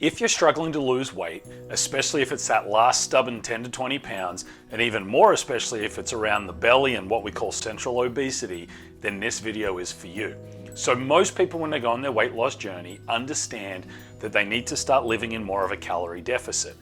If you're struggling to lose weight, especially if it's that last stubborn 10 to 20 pounds, and even more especially if it's around the belly and what we call central obesity, then this video is for you. So most people, when they go on their weight loss journey, understand that they need to start living in more of a calorie deficit.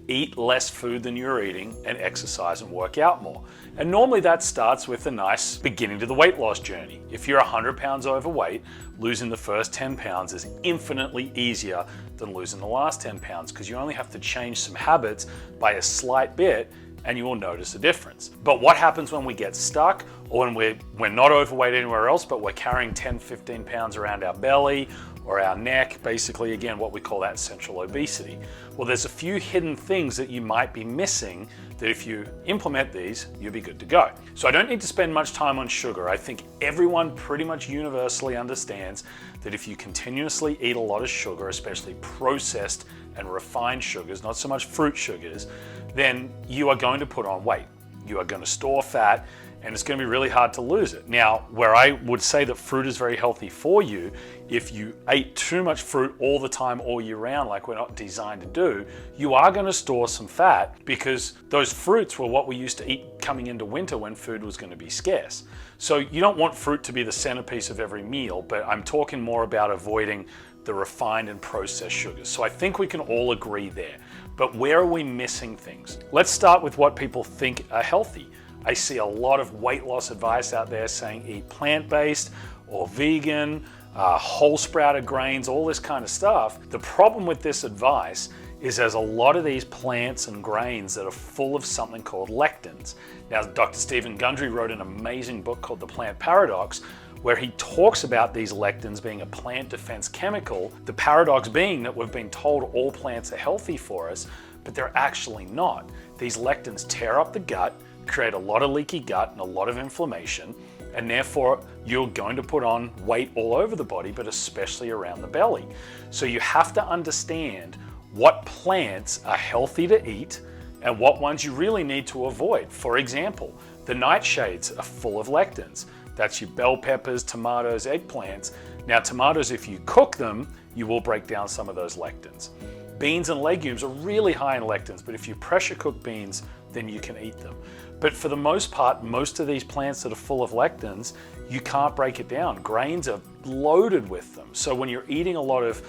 Eat less food than you're eating and exercise and work out more. And normally that starts with a nice beginning to the weight loss journey. If you're 100 pounds overweight, losing the first 10 pounds is infinitely easier than losing the last 10 pounds because you only have to change some habits by a slight bit and you will notice a difference. But what happens when we get stuck or when we're not overweight anywhere else, but we're carrying 10, 15 pounds around our belly or our neck, basically, again, what we call that central obesity? Well, there's a few hidden things that you might be missing that if you implement these, you'll be good to go. So I don't need to spend much time on sugar. I think everyone pretty much universally understands that if you continuously eat a lot of sugar, especially processed and refined sugars, not so much fruit sugars, then you are going to put on weight. You are going to store fat, and it's going to be really hard to lose it. Now, where I would say that fruit is very healthy for you, if you ate too much fruit all the time, all year round, like we're not designed to do, you are going to store some fat because those fruits were what we used to eat coming into winter when food was going to be scarce. So you don't want fruit to be the centerpiece of every meal, but I'm talking more about avoiding the refined and processed sugars. So I think we can all agree there. But where are we missing things? Let's start with what people think are healthy. I see a lot of weight loss advice out there saying eat plant-based or vegan, whole sprouted grains, all this kind of stuff. The problem with this advice is there's a lot of these plants and grains that are full of something called lectins. Now, Dr. Stephen Gundry wrote an amazing book called The Plant Paradox, where he talks about these lectins being a plant defense chemical, the paradox being that we've been told all plants are healthy for us, but they're actually not. These lectins tear up the gut, create a lot of leaky gut and a lot of inflammation, and therefore you're going to put on weight all over the body, but especially around the belly. So you have to understand what plants are healthy to eat and what ones you really need to avoid. For example, the nightshades are full of lectins. That's your bell peppers, tomatoes, eggplants. Now, tomatoes, if you cook them, you will break down some of those lectins. Beans and legumes are really high in lectins, but if you pressure cook beans, then you can eat them. But for the most part, most of these plants that are full of lectins, you can't break it down. Grains are loaded with them. So when you're eating a lot of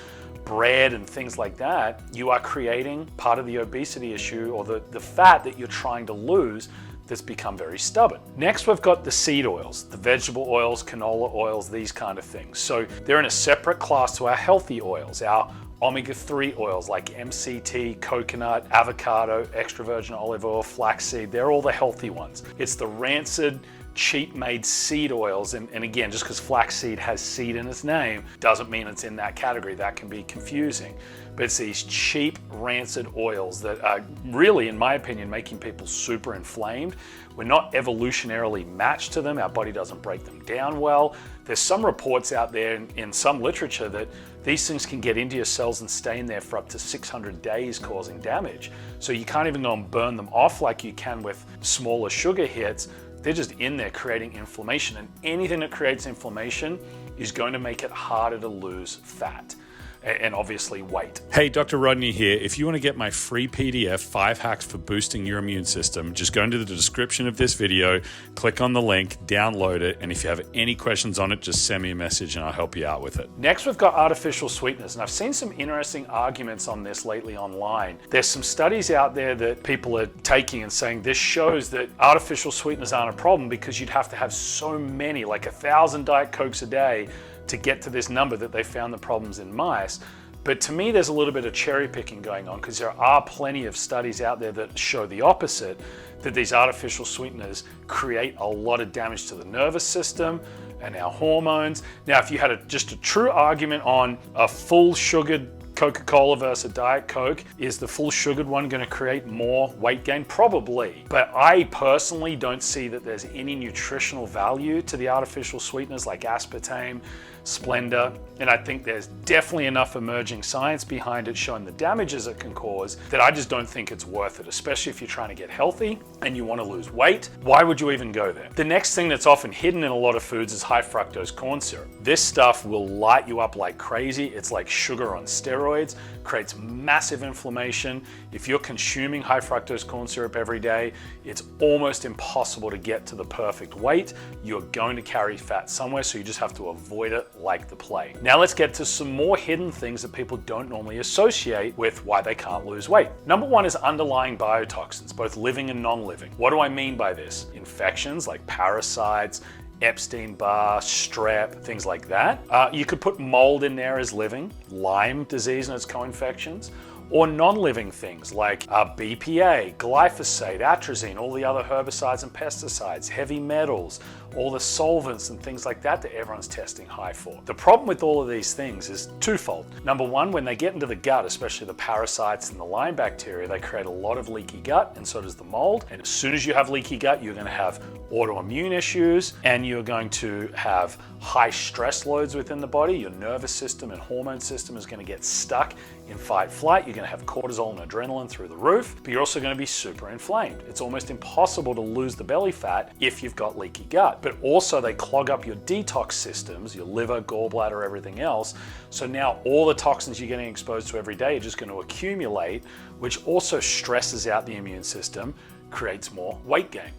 bread and things like that, you are creating part of the obesity issue or the fat that you're trying to lose that's become very stubborn. Next, we've got the seed oils, the vegetable oils, canola oils, these kind of things. So they're in a separate class to our healthy oils, our omega-3 oils like MCT, coconut, avocado, extra virgin olive oil, flaxseed. They're all the healthy ones. It's the rancid, cheap-made seed oils, and again, just because flaxseed has seed in its name doesn't mean it's in that category. That can be confusing. But it's these cheap, rancid oils that are really, in my opinion, making people super inflamed. We're not evolutionarily matched to them. Our body doesn't break them down well. There's some reports out there in some literature that these things can get into your cells and stay in there for up to 600 days, causing damage. So you can't even go and burn them off like you can with smaller sugar hits. They're just in there creating inflammation, and anything that creates inflammation is going to make it harder to lose fat and obviously weight. Hey, Dr. Rodney here. If you want to get my free PDF, 5 hacks for boosting your immune system, just go into the description of this video, click on the link, download it, and if you have any questions on it, just send me a message and I'll help you out with it. Next, we've got artificial sweeteners, and I've seen some interesting arguments on this lately online. There's some studies out there that people are taking and saying this shows that artificial sweeteners aren't a problem because you'd have to have so many, like 1,000 Diet Cokes a day to get to this number that they found the problems in mice. But to me, there's a little bit of cherry picking going on because there are plenty of studies out there that show the opposite, that these artificial sweeteners create a lot of damage to the nervous system and our hormones. Now, if you had just a true argument on a full sugared Coca-Cola versus a Diet Coke, is the full sugared one going to create more weight gain? Probably. But I personally don't see that there's any nutritional value to the artificial sweeteners like aspartame, splendor, and I think there's definitely enough emerging science behind it showing the damages it can cause that I just don't think it's worth it, especially if you're trying to get healthy and you want to lose weight. Why would you even go there? The next thing that's often hidden in a lot of foods is high fructose corn syrup. This stuff will light you up like crazy. It's like sugar on steroids, creates massive inflammation. If you're consuming high fructose corn syrup every day, it's almost impossible to get to the perfect weight. You're going to carry fat somewhere, so you just have to avoid it like the plague. Now let's get to some more hidden things that people don't normally associate with why they can't lose weight. Number one is underlying biotoxins, both living and non-living. What do I mean by this? Infections like parasites, Epstein-Barr, strep, things like that. You could put mold in there as living, Lyme disease and its co-infections, or non-living things like BPA, glyphosate, atrazine, all the other herbicides and pesticides, heavy metals, all the solvents and things like that that everyone's testing high for. The problem with all of these things is twofold. Number one, when they get into the gut, especially the parasites and the Lyme bacteria, they create a lot of leaky gut, and so does the mold. And as soon as you have leaky gut, you're going to have autoimmune issues, and you're going to have high stress loads within the body. Your nervous system and hormone system is going to get stuck in fight flight. You're going to have cortisol and adrenaline through the roof, but you're also going to be super inflamed. It's almost impossible to lose the belly fat if you've got leaky gut. But also they clog up your detox systems, your liver, gallbladder, everything else. So now all the toxins you're getting exposed to every day are just going to accumulate, which also stresses out the immune system, creates more weight gain.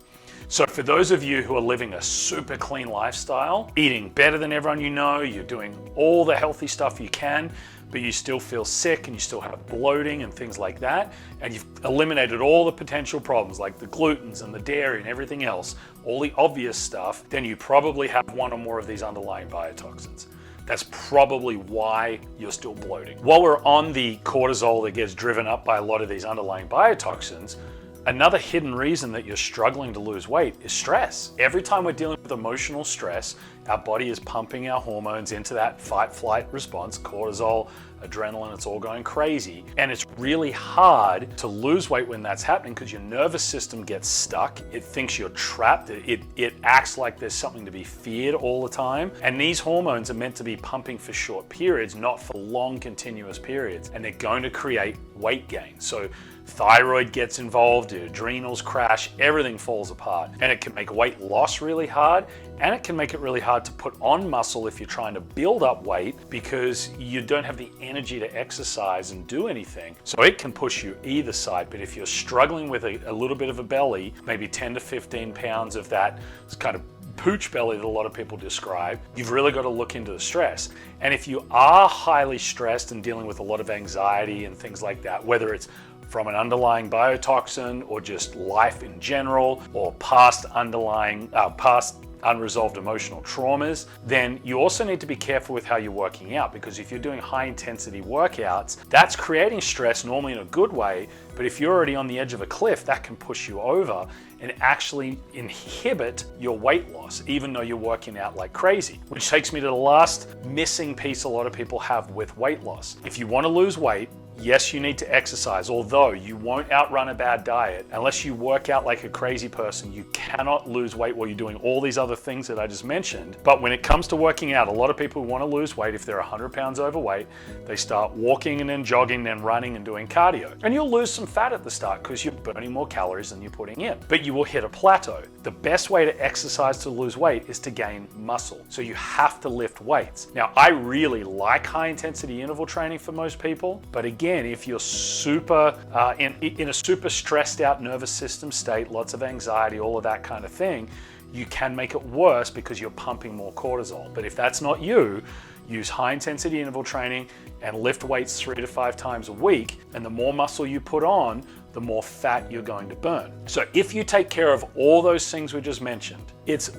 So for those of you who are living a super clean lifestyle, eating better than everyone you know, you're doing all the healthy stuff you can, but you still feel sick and you still have bloating and things like that, and you've eliminated all the potential problems like the glutens and the dairy and everything else, all the obvious stuff, then you probably have one or more of these underlying biotoxins. That's probably why you're still bloating. While we're on the cortisol that gets driven up by a lot of these underlying biotoxins, another hidden reason that you're struggling to lose weight is stress. Every time we're dealing with emotional stress, our body is pumping our hormones into that fight-flight response, cortisol, adrenaline, it's all going crazy. And it's really hard to lose weight when that's happening because your nervous system gets stuck. It thinks you're trapped. It acts like there's something to be feared all the time. And these hormones are meant to be pumping for short periods, not for long continuous periods. And they're going to create weight gain. So thyroid gets involved, your adrenals crash, everything falls apart. And it can make weight loss really hard, and it can make it really hard to put on muscle if you're trying to build up weight because you don't have the energy to exercise and do anything. So it can push you either side, but if you're struggling with a little bit of a belly, maybe 10 to 15 pounds of that kind of pooch belly that a lot of people describe, you've really got to look into the stress. And if you are highly stressed and dealing with a lot of anxiety and things like that, whether it's from an underlying biotoxin or just life in general or past unresolved emotional traumas, then you also need to be careful with how you're working out, because if you're doing high intensity workouts, that's creating stress normally in a good way, but if you're already on the edge of a cliff, that can push you over and actually inhibit your weight loss, even though you're working out like crazy. Which takes me to the last missing piece a lot of people have with weight loss. If you want to lose weight, yes, you need to exercise, although you won't outrun a bad diet. Unless you work out like a crazy person, you cannot lose weight while you're doing all these other things that I just mentioned. But when it comes to working out, a lot of people who want to lose weight, if they're 100 pounds overweight, they start walking and then jogging, then running and doing cardio. And you'll lose some fat at the start because you're burning more calories than you're putting in. But you will hit a plateau. The best way to exercise to lose weight is to gain muscle. So you have to lift weights. Now, I really like high intensity interval training for most people, but again, if you're super in a super stressed out nervous system state, lots of anxiety, all of that kind of thing, you can make it worse because you're pumping more cortisol. But if that's not you, use high intensity interval training and lift weights 3 to 5 times a week. And the more muscle you put on, the more fat you're going to burn. So if you take care of all those things we just mentioned, it's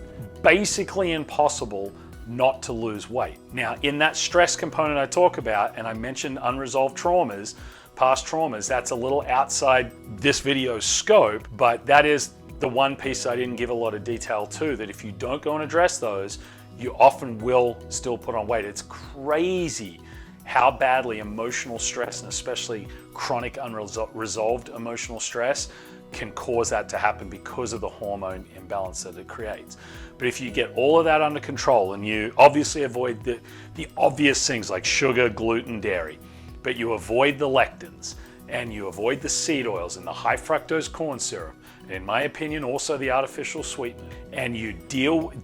basically impossible not to lose weight. Now, in that stress component I talk about, and I mentioned unresolved traumas, past traumas, that's a little outside this video's scope, but that is the one piece I didn't give a lot of detail to, that if you don't go and address those, you often will still put on weight. It's crazy how badly emotional stress, and especially chronic unresolved emotional stress, can cause that to happen because of the hormone imbalance that it creates. But if you get all of that under control and you obviously avoid the obvious things like sugar, gluten, dairy, but you avoid the lectins and you avoid the seed oils and the high fructose corn syrup, and in my opinion also the artificial sweetener, and you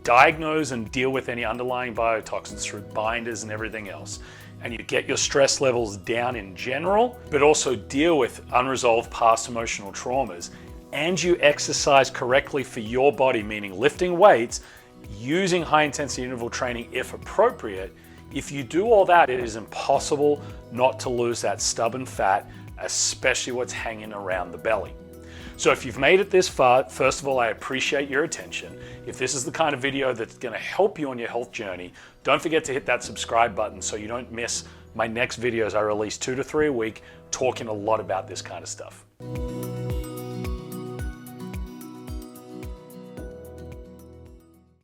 diagnose and deal with any underlying biotoxins through binders and everything else, and you get your stress levels down in general, but also deal with unresolved past emotional traumas, and you exercise correctly for your body, meaning lifting weights, using high intensity interval training if appropriate, if you do all that, it is impossible not to lose that stubborn fat, especially what's hanging around the belly. So if you've made it this far, first of all, I appreciate your attention. If this is the kind of video that's going to help you on your health journey, don't forget to hit that subscribe button so you don't miss my next videos. I release 2 to 3 a week talking a lot about this kind of stuff.